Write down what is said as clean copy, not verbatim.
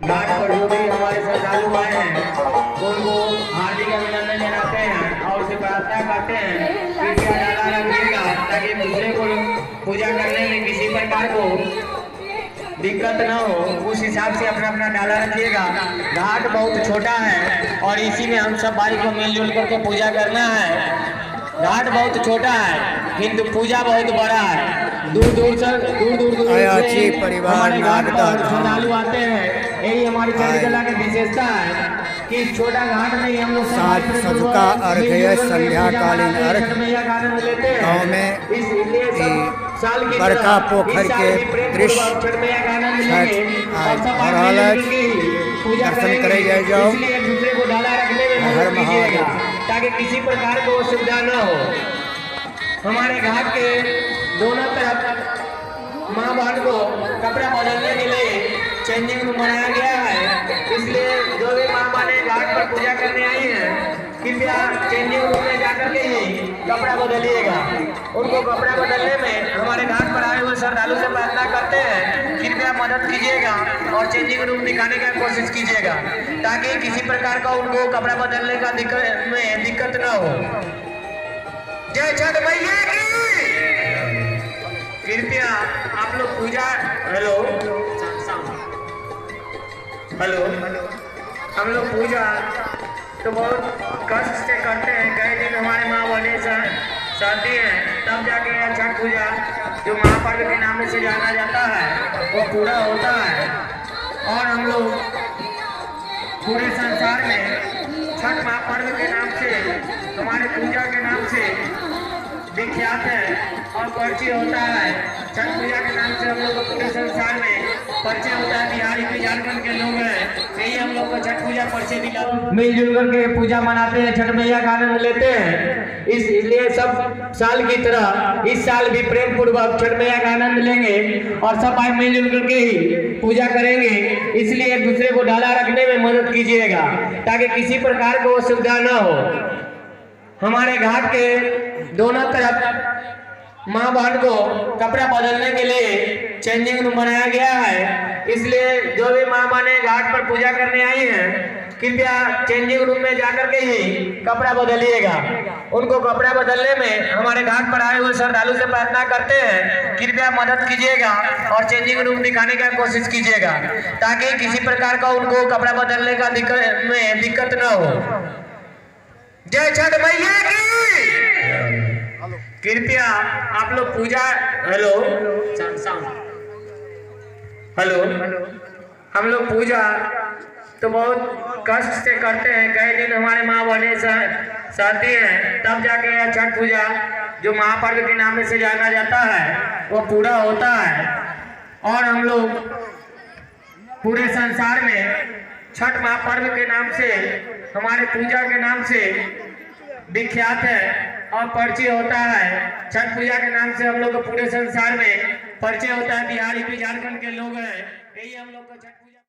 घाट पर जो भी हमारे श्रद्धालु आए हैं उनको हार्दिक अभिनंदन जनाते हैं और उसे प्रार्थना करते हैं कि क्या डाला रखिएगा ताकि दूसरे को पूजा करने में किसी प्रकार को दिक्कत न हो। उस हिसाब से अपना अपना डाला रखिएगा। घाट बहुत छोटा है और इसी में हम सब भाई को मिलजुल करके पूजा करना है। घाट बहुत छोटा है किंतु पूजा बहुत बड़ा है। दूर दूर से अयाची परिवार हमारे घाट पर नागदा श्रद्धालु आते हैं। यही हमारी चंडीकला की विशेषता है कि छोटा घाट में हम लोग सजुका अर्घ्य संध्याकालीन अर्घ्य गाँव में बड़का पोखर के दृश्य दर्शन करे जाओ। हर महादेव ताकि किसी प्रकार को असुविधा न हो। हमारे घाट के दोनों तरफ माँ बहन को कपड़ा बदलने के लिए चेंजिंग रूम बनाया गया है। इसलिए जो भी माँ बहनें घाट पर पूजा करने आई हैं कृपया चेंजिंग रूम में जाकर के ही कपड़ा बदलिएगा। उनको कपड़ा बदलने में हमारे घाट पर आए हुए श्रद्धालु से प्रार्थना करते हैं कृपया मदद कीजिएगा और चेंजिंग रूम दिखाने का कोशिश कीजिएगा ताकि किसी प्रकार का उनको कपड़ा बदलने का दिक्कत न हो। जय छठ मैया की। कृपया आप लोग पूजा हेलो हम लोग पूजा तो बहुत कष्ट से करते हैं। कई दिन हमारे माँ बहने सहती हैं तब जाके यह छठ पूजा जो महापर्व के नाम से जाना जाता है वो पूरा होता है। और हम लोग पूरे संसार में छठ महापर्व के नाम से हमारे पूजा के नाम से विख्यात है और परिचय होता है। छठ पूजा के नाम से हम लोग को पूरे संसार में परिचय होता है। बिहारी के झारखंड के लोग हैं यही हम लोग को छठ पूजा परिचय दिला मिलजुल करके पूजा मनाते हैं, छठ मैया का आनंद लेते हैं। इसलिए सब साल की तरह इस साल भी प्रेम पूर्वक छठ मैया का आनंद लेंगे और सब भाई मिलजुल करके ही पूजा करेंगे। इसलिए एक दूसरे को डाला रखने में मदद कीजिएगा ताकि किसी प्रकार को असुविधा न हो। हमारे घाट के दोनों तरफ माँ बहन को कपड़ा बदलने के लिए चेंजिंग रूम बनाया गया है। इसलिए जो भी माँ बहनें घाट पर पूजा करने आई हैं कृपया चेंजिंग रूम में जाकर के ही कपड़ा बदलिएगा। उनको कपड़ा बदलने में हमारे घाट पर आए हुए श्रद्धालु से प्रार्थना करते हैं कृपया मदद कीजिएगा और चेंजिंग रूम दिखाने का कोशिश कीजिएगा ताकि किसी प्रकार का उनको कपड़ा बदलने का दिक्कत न हो। जय छठ मैया की। कृपया आप लोग पूजा हेलो हम लोग पूजा तो बहुत कष्ट से करते हैं। कई दिन हमारे माँ बहने सहती हैं तब जाके यह छठ पूजा जो महापर्व के नाम से जाना जाता है वो पूरा होता है। और हम लोग पूरे संसार में छठ महापर्व के नाम से हमारे पूजा के नाम से विख्यात है और परिचय होता है। छठ पूजा के नाम से हम लोग को पूरे संसार में परिचय होता है। बिहारी के झारखंड के लोग हैं यही हम लोग को छठ